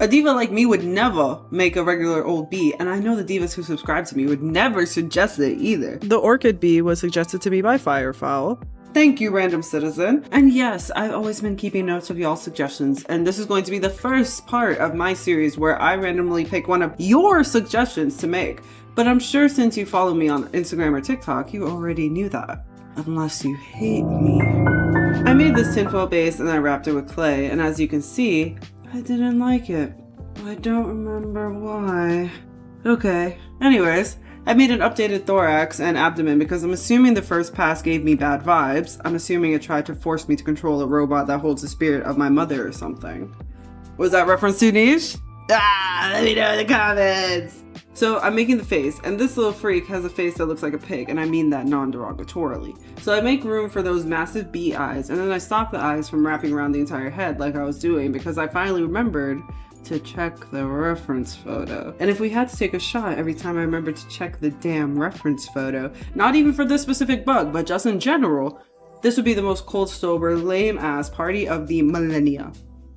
A diva like me would never make a regular old bee, and I know the divas who subscribe to me would never suggest it either. The orchid bee was suggested to me by Firefowl. Thank you, random citizen. And yes, I've always been keeping notes of y'all's suggestions, and this is going to be the first part of my series where I randomly pick one of your suggestions to make. But I'm sure since you follow me on Instagram or TikTok, you already knew that. Unless you hate me. I made this tinfoil base and I wrapped it with clay, and as you can see, I didn't like it. I don't remember why. Okay. Anyways, I made an updated thorax and abdomen because I'm assuming the first pass gave me bad vibes. I'm assuming it tried to force me to control a robot that holds the spirit of my mother or something. Was that reference too niche? Let me know in the comments! So I'm making the face, and this little freak has a face that looks like a pig, and I mean that non-derogatorily. So I make room for those massive bee eyes, and then I stop the eyes from wrapping around the entire head like I was doing because I finally remembered to check the reference photo. And if we had to take a shot every time I remembered to check the damn reference photo, not even for this specific bug, but just in general, this would be the most cold sober, lame ass party of the millennia.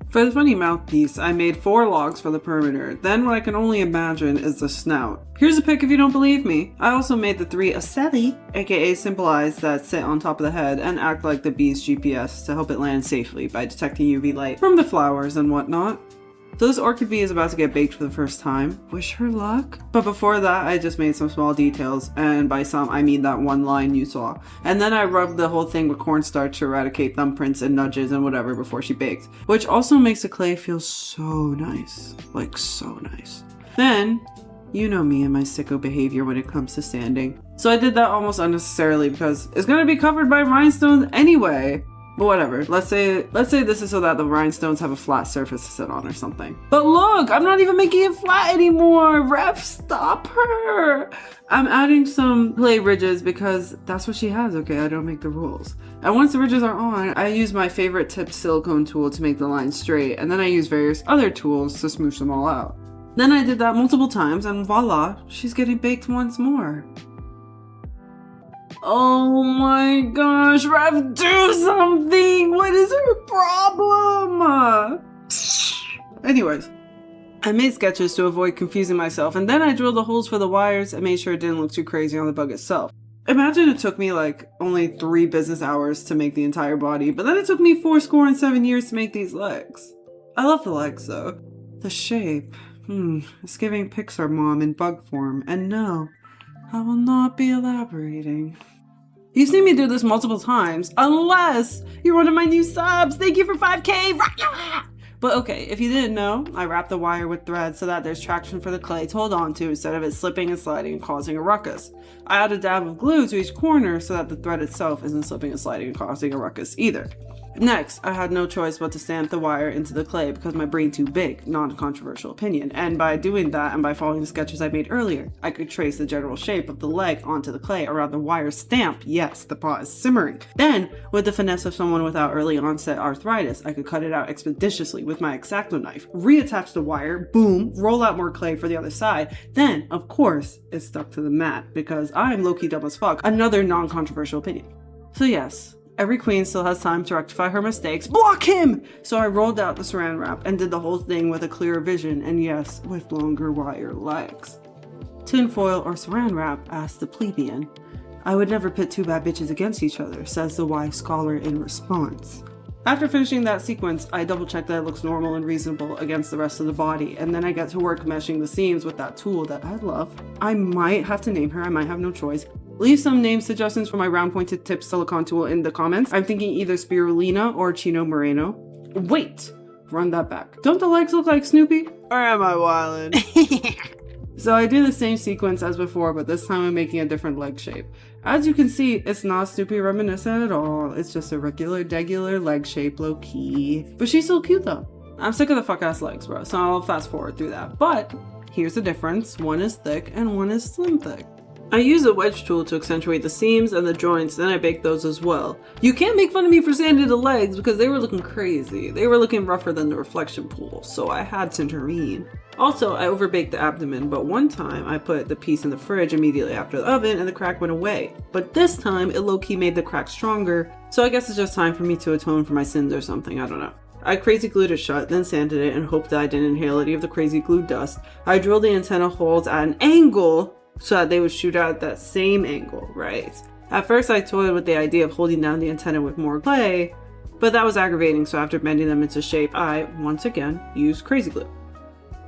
For the funny mouthpiece, I made 4 logs for the perimeter. Then what I can only imagine is the snout. Here's a pic if you don't believe me. I also made the 3 ocelli, aka simple eyes that sit on top of the head and act like the bee's GPS to help it land safely by detecting UV light from the flowers and whatnot. So this orchid bee is about to get baked for the first time. Wish her luck. But before that, I just made some small details, and by some, I mean that one line you saw. And then I rubbed the whole thing with cornstarch to eradicate thumbprints and nudges and whatever before she baked, which also makes the clay feel so nice. Like, so nice. Then, you know me and my sicko behavior when it comes to sanding. So I did that almost unnecessarily because it's gonna be covered by rhinestones anyway. But whatever, let's say this is so that the rhinestones have a flat surface to sit on or something. But look, I'm not even making it flat anymore. Ref, stop her. I'm adding some clay ridges because that's what she has, okay? I don't make the rules. And once the ridges are on, I use my favorite tipped silicone tool to make the lines straight, and then I use various other tools to smoosh them all out. Then I did that multiple times, and voila, she's getting baked once more. Oh my gosh, Ref, do something! What is her problem? Anyways, I made sketches to avoid confusing myself, and then I drilled the holes for the wires and made sure it didn't look too crazy on the bug itself. Imagine it took me like only 3 business hours to make the entire body, but then it took me 47 years to make these legs. I love the legs though. The shape, it's giving Pixar mom in bug form, and no, I will not be elaborating. You've seen me do this multiple times, unless you're one of my new subs. Thank you for 5K. But okay, if you didn't know, I wrap the wire with thread so that there's traction for the clay to hold on to instead of it slipping and sliding and causing a ruckus. I add a dab of glue to each corner so that the thread itself isn't slipping and sliding and causing a ruckus either. Next, I had no choice but to stamp the wire into the clay because my brain too big, non-controversial opinion, and by doing that and by following the sketches I made earlier, I could trace the general shape of the leg onto the clay around the wire stamp. Yes, the pot is simmering. Then, with the finesse of someone without early onset arthritis, I could cut it out expeditiously with my Xacto knife, reattach the wire, boom, roll out more clay for the other side. Then, of course, it stuck to the mat because I'm low-key dumb as fuck, another non-controversial opinion. So yes, every queen still has time to rectify her mistakes. Block him! So I rolled out the Saran Wrap and did the whole thing with a clearer vision, and yes, with longer wire legs. Tinfoil or Saran Wrap, asked the plebeian. I would never pit 2 bad bitches against each other, says the wise scholar in response. After finishing that sequence, I double check that it looks normal and reasonable against the rest of the body, and then I get to work meshing the seams with that tool that I love. I might have to name her, I might have no choice. Leave some name suggestions for my round pointed tip silicone tool in the comments. I'm thinking either Spirulina or Chino Moreno. Wait! Run that back. Don't the legs look like Snoopy? Or am I wildin'? So I do the same sequence as before, but this time I'm making a different leg shape. As you can see, it's not Snoopy reminiscent at all. It's just a regular, degular leg shape, low-key. But she's so cute though. I'm sick of the fuck-ass legs, bro, so I'll fast forward through that. But here's the difference. One is thick and one is slim thick. I use a wedge tool to accentuate the seams and the joints, then I bake those as well. You can't make fun of me for sanding the legs because they were looking crazy. They were looking rougher than the reflection pool, so I had to intervene. Also, I overbaked the abdomen, but one time I put the piece in the fridge immediately after the oven and the crack went away. But this time, it low-key made the crack stronger, so I guess it's just time for me to atone for my sins or something, I don't know. I Krazy glued it shut, then sanded it and hoped that I didn't inhale any of the Krazy glue dust. I drilled the antenna holes at an angle so that they would shoot out at that same angle, right? At first I toyed with the idea of holding down the antenna with more clay, but that was aggravating, so after bending them into shape, I, once again, used Krazy glue.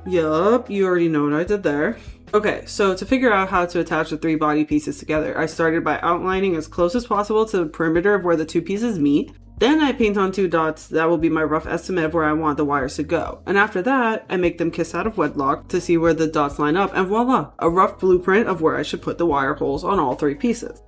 Yup, you already know what I did there. Okay, so to figure out how to attach the 3 body pieces together, I started by outlining as close as possible to the perimeter of where the 2 pieces meet. Then I paint on 2 dots that will be my rough estimate of where I want the wires to go. And after that, I make them kiss out of wedlock to see where the dots line up, and voila, a rough blueprint of where I should put the wire holes on all 3 pieces.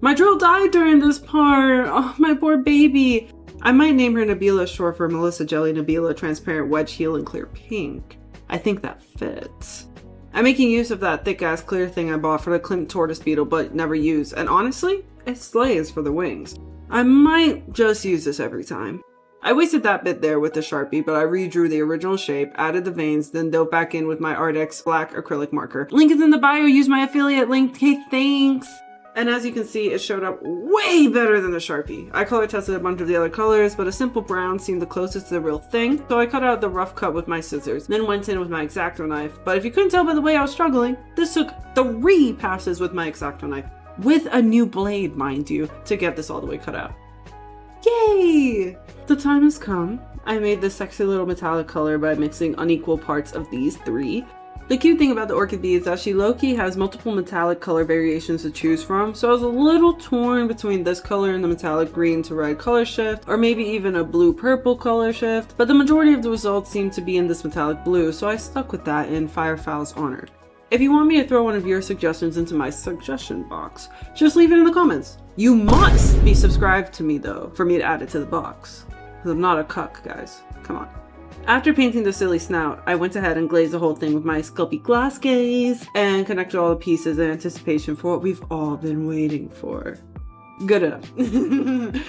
My drill died during this part. Oh, my poor baby. I might name her Nabeela, short for Melissa Nabeela Transparent Wedge Heel in clear pink. I think that fits. I'm making use of that thick ass clear thing I bought for the Clint tortoise beetle but never used, and honestly, it slays for the wings. I might just use this every time. I wasted that bit there with the Sharpie, but I redrew the original shape, added the veins, then dove back in with my Ardex black acrylic marker. Link is in the bio, use my affiliate link, hey thanks! And as you can see, it showed up way better than the Sharpie. I color tested a bunch of the other colors, but a simple brown seemed the closest to the real thing, so I cut out the rough cut with my scissors, then went in with my Xacto knife. But if you couldn't tell by the way I was struggling, this took 3 passes with my Xacto knife, with a new blade, mind you, to get this all the way cut out. Yay! The time has come. I made this sexy little metallic color by mixing unequal parts of these 3. The cute thing about the Orchid bee is that she low-key has multiple metallic color variations to choose from, so I was a little torn between this color and the metallic green to red color shift, or maybe even a blue-purple color shift, but the majority of the results seemed to be in this metallic blue, so I stuck with that in Firefowl's honor. If you want me to throw one of your suggestions into my suggestion box, just leave it in the comments. You must be subscribed to me though, for me to add it to the box, because I'm not a cuck, guys. Come on. After painting the silly snout, I went ahead and glazed the whole thing with my Sculpey Glaze and connected all the pieces in anticipation for what we've all been waiting for. Good enough.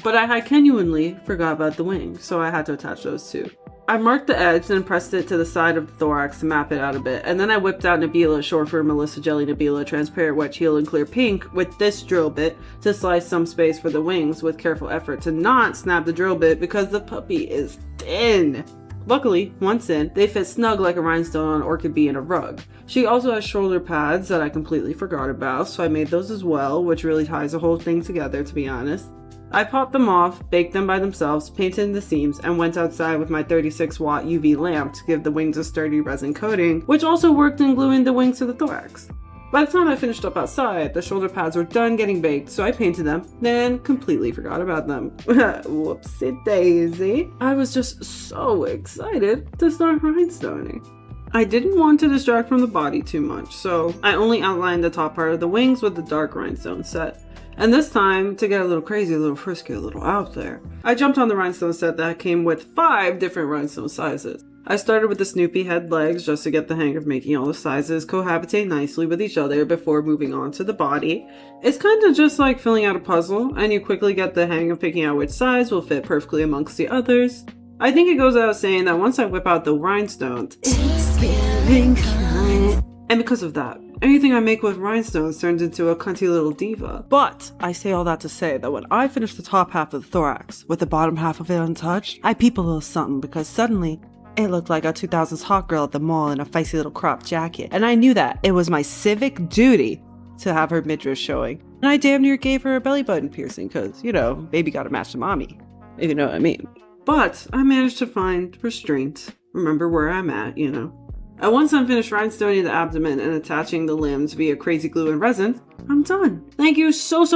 But I had genuinely forgot about the wings, so I had to attach those too. I marked the edge, then pressed it to the side of the thorax to map it out a bit, and then I whipped out Nabeela, short for Melissa Nabeela Transparent Wedge Heel in clear pink, with this drill bit to slice some space for the wings with careful effort to not snap the drill bit because the puppy is thin. Luckily, once in, they fit snug like a rhinestone on Orchid bee in a rug. She also has shoulder pads that I completely forgot about, so I made those as well, which really ties the whole thing together, to be honest. I popped them off, baked them by themselves, painted in the seams, and went outside with my 36-watt UV lamp to give the wings a sturdy resin coating, which also worked in gluing the wings to the thorax. By the time I finished up outside, the shoulder pads were done getting baked, so I painted them, then completely forgot about them. Whoopsie daisy. I was just so excited to start rhinestoning. I didn't want to distract from the body too much, so I only outlined the top part of the wings with the dark rhinestone set. And this time, to get a little crazy, a little frisky, a little out there, I jumped on the rhinestone set that came with 5 different rhinestone sizes. I started with the Snoopy head legs just to get the hang of making all the sizes cohabitate nicely with each other before moving on to the body. It's kind of just like filling out a puzzle, and you quickly get the hang of picking out which size will fit perfectly amongst the others. I think it goes without saying that once I whip out the rhinestones, it's feeling kind. And because of that, anything I make with rhinestones turns into a cunty little diva. But I say all that to say that when I finished the top half of the thorax, with the bottom half of it untouched, I peep a little something because suddenly it looked like a 2000s hot girl at the mall in a feisty little crop jacket. And I knew that it was my civic duty to have her midriff showing. And I damn near gave her a belly button piercing because, you know, baby gotta match the mommy, if you know what I mean. But I managed to find restraint. Remember where I'm at, you know. And once I'm finished rhinestoning the abdomen and attaching the limbs via Krazy Glue and resin, I'm done. Thank you so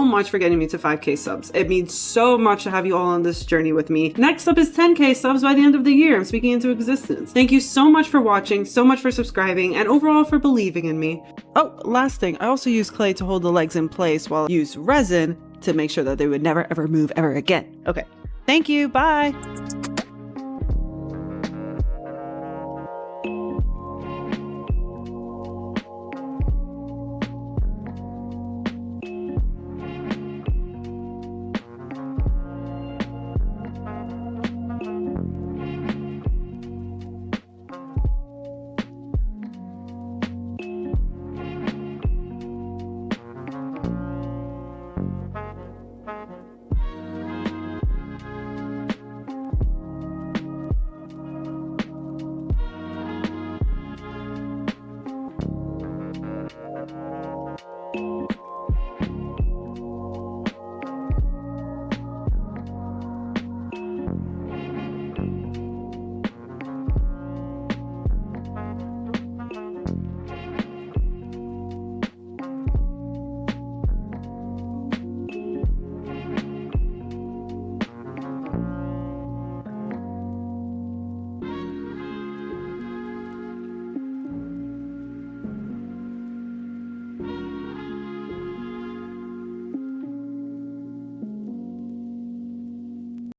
much for getting me to 5K subs. It means so much to have you all on this journey with me. Next up is 10K subs by the end of the year. I'm speaking into existence. Thank you so much for watching, so much for subscribing, and overall for believing in me. Oh, last thing, I also used clay to hold the legs in place while I used resin to make sure that they would never ever move ever again. Okay, thank you, bye.